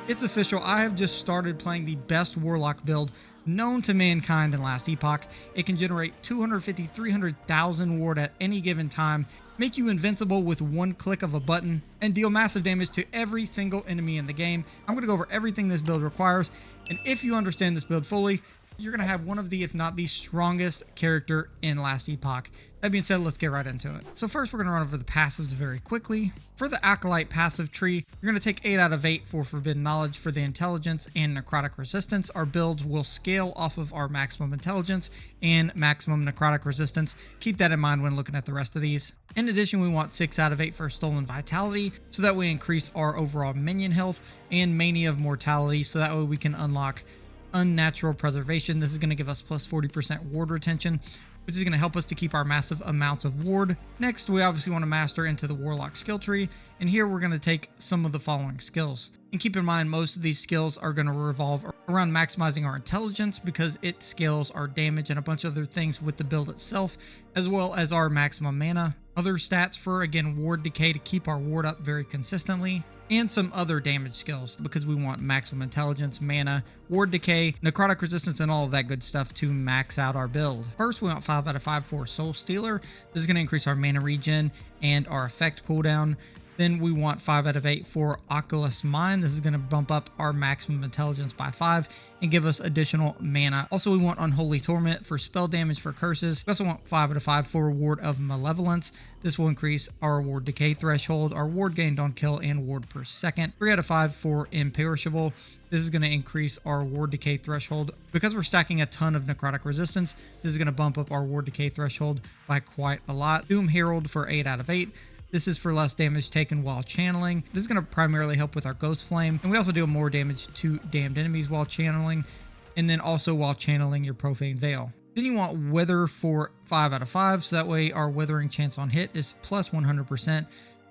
It's official, I have just started playing the best Warlock build known to mankind in Last Epoch. It can generate 250-300,000 ward at any given time, make you invincible with one click of a button, and deal massive damage to every single enemy in the game. I'm going to go over everything this build requires, and if you understand this build fully, you're going to have one of the, if not the strongest character in Last Epoch. That being said, let's get right into it. So first, we're going to run over the passives very quickly. For the Acolyte passive tree, you're going to take 8 out of 8 for Forbidden Knowledge for the intelligence and necrotic resistance. Our builds will scale off of our maximum intelligence and maximum necrotic resistance. Keep that in mind when looking at the rest of these. In addition, we want 6 out of 8 for Stolen Vitality, so that we increase our overall minion health, and Mania of Mortality, so that way we can unlock Unnatural Preservation. This is going to give us plus 40% ward retention, which is going to help us to keep our massive amounts of ward. Next, we obviously want to master into the Warlock skill tree, and here we're going to take some of the following skills. And keep in mind, most of these skills are going to revolve around maximizing our intelligence, because it scales our damage and a bunch of other things with the build itself, as well as our maximum mana. Other stats for, again, ward decay to keep our ward up very consistently, and some other damage skills, because we want maximum intelligence, mana, ward decay, necrotic resistance, and all of that good stuff to max out our build. First, we want 5 out of 5 for Soul Stealer. This is going to increase our mana regen and our effect cooldown. Then we want 5 out of 8 for Oculus Mind. This is going to bump up our maximum intelligence by 5 and give us additional mana. Also, we want Unholy Torment for spell damage for curses. We also want 5 out of 5 for Ward of Malevolence. This will increase our ward decay threshold, our ward gained on kill, and ward per second. 3 out of 5 for Imperishable. This is going to increase our ward decay threshold. Because we're stacking a ton of necrotic resistance, this is going to bump up our ward decay threshold by quite a lot. Doom Herald for 8 out of 8. This is for less damage taken while channeling. This is going to primarily help with our Ghost Flame, and we also deal more damage to damned enemies while channeling, and then also while channeling your Profane Veil. Then you want Wither for 5 out of 5, so that way our withering chance on hit is plus 100%,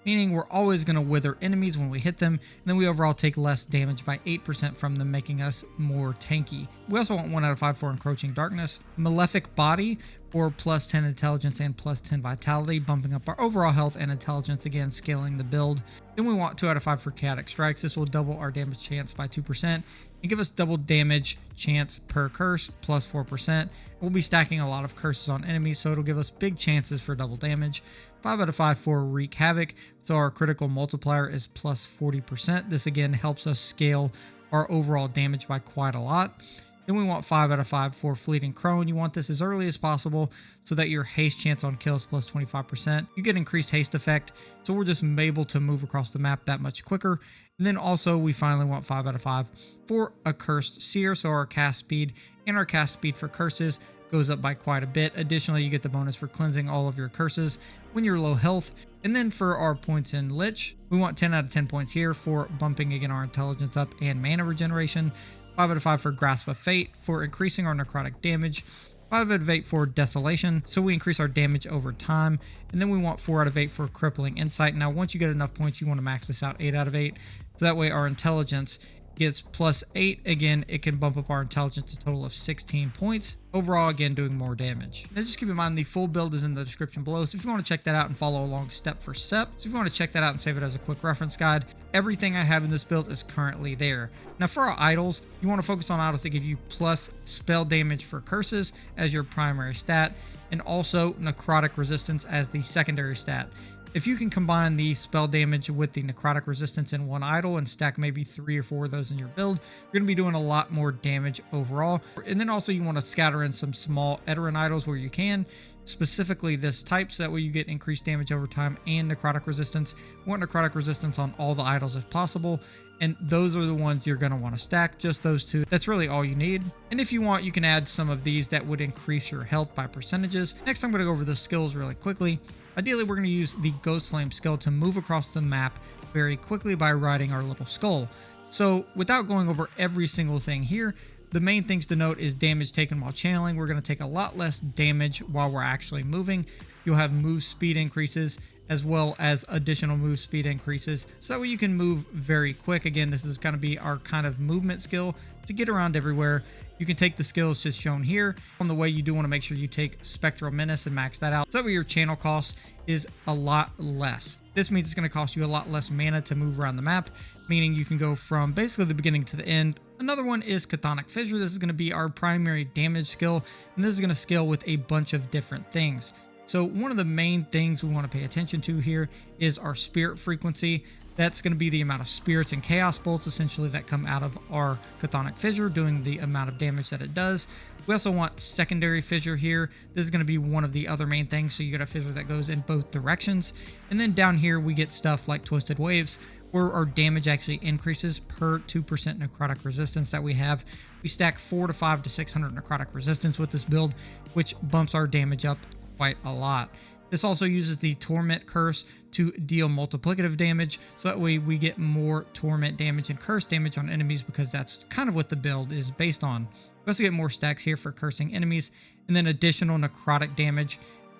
meaning we're always going to wither enemies when we hit them, and then we overall take less damage by 8% from them, making us more tanky. We also want 1 out of 5 for Encroaching Darkness. Malefic Body for plus 10 intelligence and plus 10 vitality, bumping up our overall health and intelligence, again scaling the build. Then we want 2 out of 5 for Chaotic Strikes. This will double our damage chance by 2% and give us double damage chance per curse plus 4%. We'll be stacking a lot of curses on enemies, so it'll give us big chances for double damage. 5 out of 5 for Wreak Havoc, so our critical multiplier is plus 40%. This again helps us scale our overall damage by quite a lot. Then we want 5 out of 5 for Fleeting Crone. You want this as early as possible so that your haste chance on kill is plus 25%. You get increased haste effect, so we're just able to move across the map that much quicker. And then also we finally want 5 out of 5 for Accursed Seer, so our cast speed and our cast speed for curses goes up by quite a bit. Additionally, you get the bonus for cleansing all of your curses when you're low health. And then for our points in Lich, we want 10 out of 10 points here for bumping again our intelligence up and mana regeneration. 5 out of 5 for Grasp of Fate for increasing our necrotic damage. 5 out of 8 for Desolation, so we increase our damage over time. And then we want 4 out of 8 for Crippling Insight. Now, once you get enough points, you want to max this out 8 out of 8. So that way our intelligence gets plus 8. Again, it can bump up our intelligence to a total of 16 points. Overall, again, doing more damage. Now, just keep in mind the full build is in the description below, so if you want to check that out and follow along step for step, so if you want to check that out and save it as a quick reference guide, everything I have in this build is currently there. Now, for our idols, you want to focus on idols that give you plus spell damage for curses as your primary stat, and also necrotic resistance as the secondary stat. If you can combine the spell damage with the necrotic resistance in one idol and stack maybe 3 or 4 of those in your build, you're going to be doing a lot more damage overall. And then also you want to scatter in some small Eteran idols where you can, specifically this type, so that way you get increased damage over time and necrotic resistance. You want necrotic resistance on all the idols if possible, and those are the ones you're going to want to stack, just those 2. That's really all you need. And if you want, you can add some of these that would increase your health by percentages. Next, I'm going to go over the skills really quickly. Ideally, we're going to use the Ghost Flame skill to move across the map very quickly by riding our little skull. So without going over every single thing here, the main things to note is damage taken while channeling. We're going to take a lot less damage while we're actually moving. You'll have move speed increases as well as additional move speed increases, so that way you can move very quick. Again, this is going to be our kind of movement skill to get around everywhere. You can take the skills just shown here. On the way, you do want to make sure you take Spectral Menace and max that out, so that way your channel cost is a lot less. This means it's going to cost you a lot less mana to move around the map, meaning you can go from basically the beginning to the end. Another one is Chthonic Fissure. This is going to be our primary damage skill, and this is going to scale with a bunch of different things. So one of the main things we want to pay attention to here is our spirit frequency. That's going to be the amount of spirits and chaos bolts essentially that come out of our Chthonic Fissure, doing the amount of damage that it does. We also want secondary fissure here. This is going to be one of the other main things, so you get a fissure that goes in both directions. And then down here we get stuff like Twisted Waves, where our damage actually increases per 2% necrotic resistance that we have. We stack 4 to 5 to 600 necrotic resistance with this build, which bumps our damage up quite a lot. This also uses the Torment Curse to deal multiplicative damage, so that way we get more Torment damage and Curse damage on enemies, because that's kind of what the build is based on. We also get more stacks here for cursing enemies, and then additional necrotic damage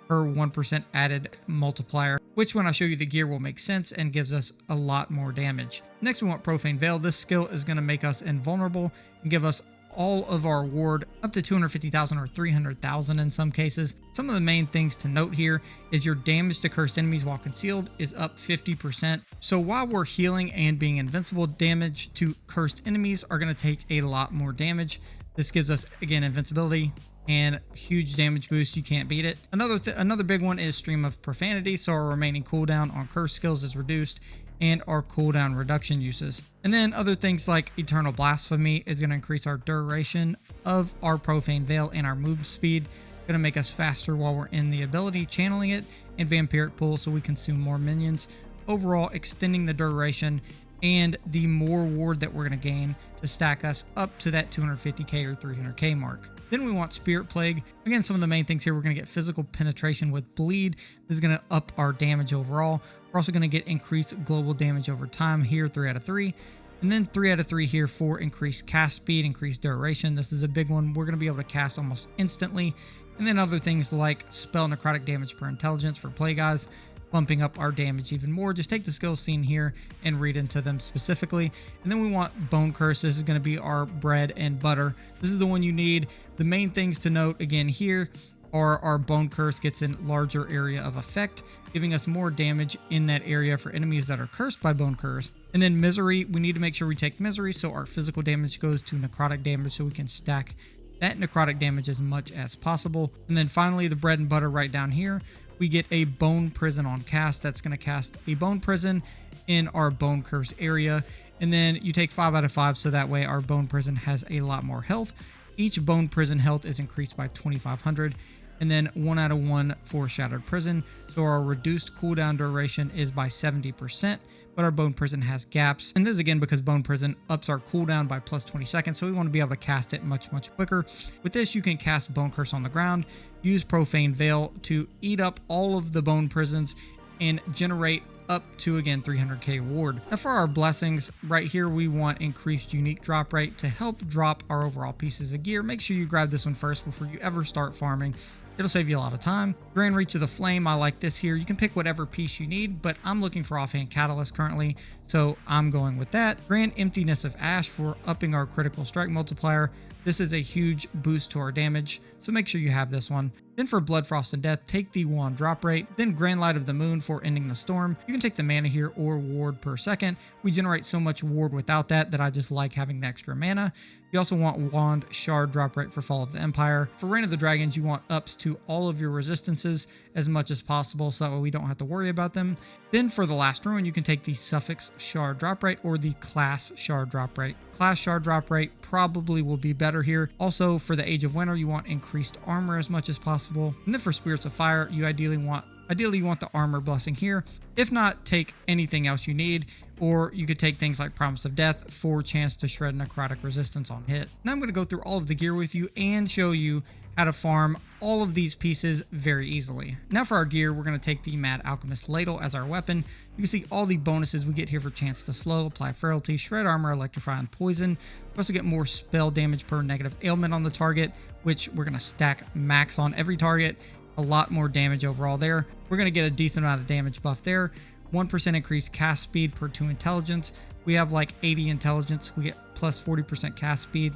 per 1% added multiplier, which when I show you the gear will make sense and gives us a lot more damage. Next we want Profane Veil. This skill is going to make us invulnerable and give us all of our ward up to 250,000 or 300,000 in some cases. Some of the main things to note here is your damage to cursed enemies while concealed is up 50%. So while we're healing and being invincible, damage to cursed enemies are going to take a lot more damage. This gives us, again, invincibility and huge damage boost. You can't beat it. Another big one is Stream of Profanity, so our remaining cooldown on curse skills is reduced, and our cooldown reduction uses. And then other things like Eternal Blasphemy is going to increase our duration of our Profane Veil and our move speed. Going to make us faster while we're in the ability, channeling it, and Vampiric Pull so we consume more minions. Overall, extending the duration and the more ward that we're going to gain to stack us up to that 250k or 300k mark. Then we want Spirit Plague. Again, some of the main things here, we're going to get physical penetration with Bleed. This is going to up our damage overall. We're also going to get increased global damage over time here, 3 out of 3. And then 3 out of 3 here for increased cast speed, increased duration. This is a big one. We're going to be able to cast almost instantly. And then other things like spell necrotic damage per intelligence for Plague Eyes, bumping up our damage even more. Just take the skill scene here and read into them specifically. And then we want Bone Curse. This is going to be our bread and butter. This is the one you need. The main things to note again here are our Bone Curse gets a larger area of effect, giving us more damage in that area for enemies that are cursed by Bone Curse. And then Misery, we need to make sure we take Misery so our physical damage goes to necrotic damage, so we can stack that necrotic damage as much as possible. And then finally, the bread and butter right down here, we get a Bone Prison on cast. That's going to cast a Bone Prison in our Bone Curse area. And then you take 5 out of 5, so that way our Bone Prison has a lot more health. Each Bone Prison health is increased by 2,500. And then 1 out of 1 for Shattered Prison. So our reduced cooldown duration is by 70%, but our Bone Prison has gaps. And this is again because Bone Prison ups our cooldown by plus 20 seconds, so we want to be able to cast it much quicker. With this, you can cast Bone Curse on the ground, use Profane Veil to eat up all of the Bone Prisons, and generate up to, again, 300k ward. Now for our blessings, right here we want increased unique drop rate to help drop our overall pieces of gear. Make sure you grab this one first before you ever start farming. It'll save you a lot of time. Grand Reach of the Flame, I like this here. You can pick whatever piece you need, but I'm looking for Offhand Catalyst currently, so I'm going with that. Grand Emptiness of Ash for upping our critical strike multiplier. This is a huge boost to our damage, so make sure you have this one. Then for Blood, Frost, and Death, take the wand drop rate. Then Grand Light of the Moon for ending the storm. You can take the mana here or ward per second. We generate so much ward without that I just like having the extra mana. You also want Wand Shard drop rate for Fall of the Empire. For Reign of the Dragons, you want ups to all of your resistances as much as possible, so that way we don't have to worry about them. Then for the Last Ruin, you can take the Suffix Shard drop rate or the Class Shard drop rate. Class Shard drop rate probably will be better here. Also for the Age of Winter, you want increased armor as much as possible. And then for Spirits of Fire, you ideally you want the armor blessing here. If not, take anything else you need, or you could take things like Promise of Death for a chance to shred necrotic resistance on hit. Now I'm going to go through all of the gear with you and show you how to farm all of these pieces very easily. Now for our gear, we're going to take the Mad Alchemist Ladle as our weapon. You can see all the bonuses we get here for chance to slow, apply frailty, shred armor, electrify, and poison. We also get more spell damage per negative ailment on the target, which we're going to stack max on every target. A lot more damage overall there. We're going to get a decent amount of damage buff there. 1% increased cast speed per 2 intelligence. We have like 80 intelligence. We get plus 40% cast speed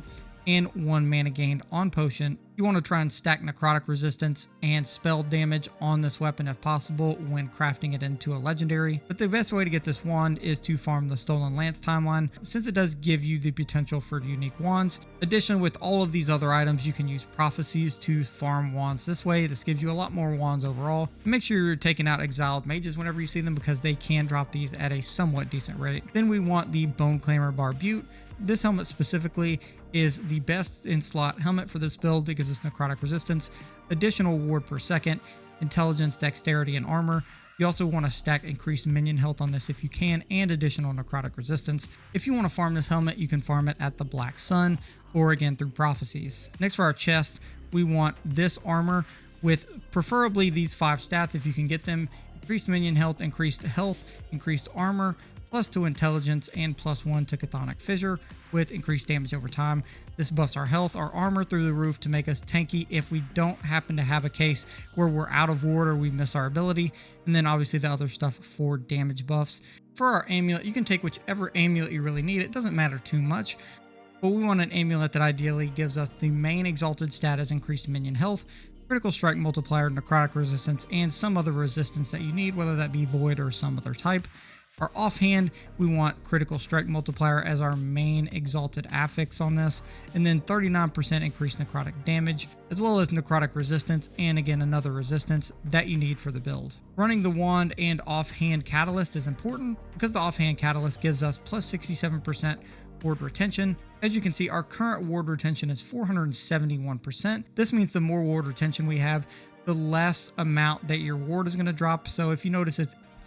and 1 mana gained on potion. You want to try and stack necrotic resistance and spell damage on this weapon if possible when crafting it into a legendary. But the best way to get this wand is to farm the Stolen Lance timeline, since it does give you the potential for unique wands. Additionally, with all of these other items, you can use prophecies to farm wands this way. This gives you a lot more wands overall. And make sure you're taking out exiled mages whenever you see them, because they can drop these at a somewhat decent rate. Then we want the Bone Clamor Barbute. This helmet specifically is the best in slot helmet for this build. It gives us necrotic resistance, additional ward per second, intelligence, dexterity, and armor. You also want to stack increased minion health on this if you can, and additional necrotic resistance. If you want to farm this helmet, you can farm it at the Black Sun or again through prophecies. Next, for our chest, we want this armor with preferably these 5 stats if you can get them: increased minion health, increased armor, +2 intelligence, and +1 to chthonic fissure with increased damage over time. This buffs our health, our armor through the roof to make us tanky if we don't happen to have a case where we're out of ward or we miss our ability, and then obviously the other stuff for damage buffs. For our amulet, you can take whichever amulet you really need. It doesn't matter too much, but we want an amulet that ideally gives us the main exalted stat as increased minion health, critical strike multiplier, necrotic resistance, and some other resistance that you need, whether that be void or some other type. Our offhand, we want critical strike multiplier as our main exalted affix on this, and then 39% increased necrotic damage, as well as necrotic resistance, and again another resistance that you need for the build. Running the wand and offhand catalyst is important because the offhand catalyst gives us plus 67% ward retention. As you can see, our current ward retention is 471%. This means the more ward retention we have, the less amount that your ward is going to drop. So if you notice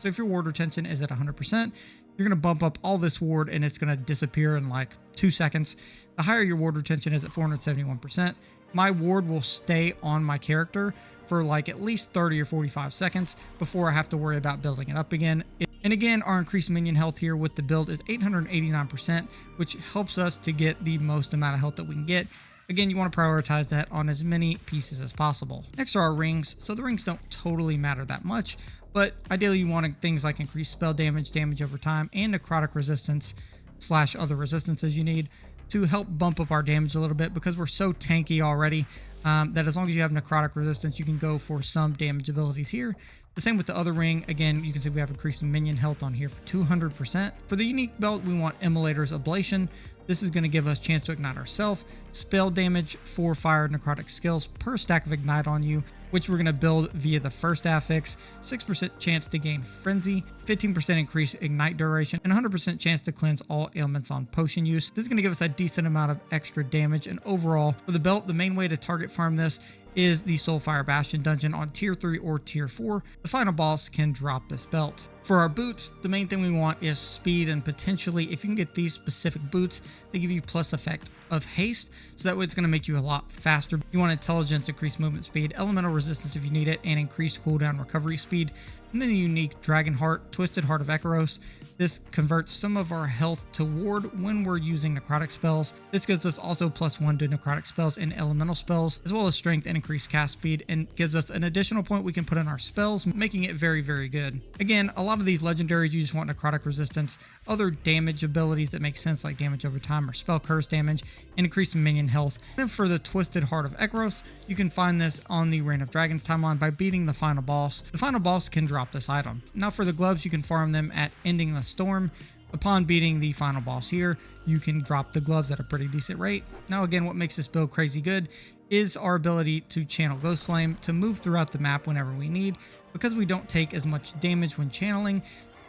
if your ward retention is at 100%, you're going to bump up all this ward and it's going to disappear in like 2 seconds. The higher your ward retention is at 471%, my ward will stay on my character for like at least 30 or 45 seconds before I have to worry about building it up again. And again, our increased minion health here with the build is 889%, which helps us to get the most amount of health that we can get. Again, you want to prioritize that on as many pieces as possible. Next are our rings. So the rings don't totally matter that much, but ideally you want things like increased spell damage, damage over time, and necrotic resistance / other resistances you need to help bump up our damage a little bit, because we're so tanky already that as long as you have necrotic resistance, you can go for some damage abilities here. The same with the other ring. Again, you can see we have increased minion health on here for 200%. For the unique belt, we want Immolator's Ablation. This is going to give us chance to ignite ourselves, spell damage for fire necrotic skills per stack of ignite on you, which we're going to build via the first affix, 6% chance to gain frenzy, 15% increase ignite duration, and 100% chance to cleanse all ailments on potion use. This is going to give us a decent amount of extra damage, and overall for the belt, the main way to target farm this is the Soulfire Bastion dungeon on tier 3 or tier 4. The final boss can drop this belt. For our boots, the main thing we want is speed, and potentially if you can get these specific boots, they give you plus effect of haste, so that way it's going to make you a lot faster. You want intelligence, increased movement speed, elemental resistance if you need it, and increased cooldown recovery speed. And then a unique Dragon Heart, Twisted Heart of Ekaros. This converts some of our health to ward when we're using necrotic spells. This gives us also +1 to necrotic spells and elemental spells, as well as strength and increased cast speed, and gives us an additional point we can put in our spells, making it very, very good. Again, a lot of these legendaries, you just want necrotic resistance, other damage abilities that make sense like damage over time or spell curse damage, and increased minion health. Then for the Twisted Heart of Ekaros, you can find this on the Reign of Dragons timeline by beating the final boss. The final boss can drop this item. Now for the gloves, you can farm them at Ending the Storm. Upon beating the final boss here, you can drop the gloves at a pretty decent rate. Now again, what makes this build crazy good is our ability to channel Ghost Flame to move throughout the map whenever we need. Because we don't take as much damage when channeling,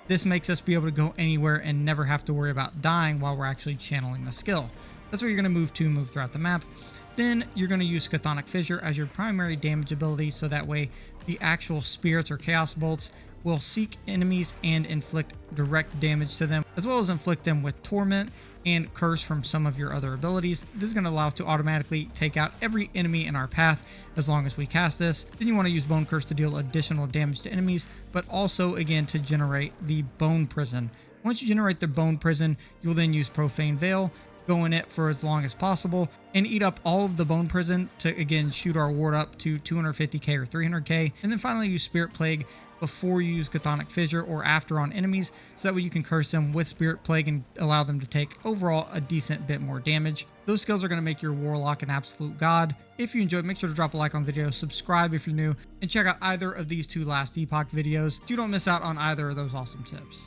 this makes us be able to go anywhere and never have to worry about dying while we're actually channeling the skill. That's where you're going to move throughout the map. Then you're going to use Chthonic Fissure as your primary damage ability, so that way the actual spirits or chaos bolts will seek enemies and inflict direct damage to them, as well as inflict them with torment and curse from some of your other abilities. This is going to allow us to automatically take out every enemy in our path as long as we cast this. Then you want to use Bone Curse to deal additional damage to enemies, but also again to generate the Bone Prison. Once you generate the Bone Prison, you'll then use Profane Veil go in it for as long as possible, and eat up all of the Bone Prison to again shoot our ward up to 250k or 300k, and then finally use Spirit Plague before you use Chthonic Fissure or after on enemies, so that way you can curse them with Spirit Plague and allow them to take overall a decent bit more damage. Those skills are going to make your Warlock an absolute god. If you enjoyed, make sure to drop a like on the video, subscribe if you're new, and check out either of these two Last Epoch videos so you don't miss out on either of those awesome tips.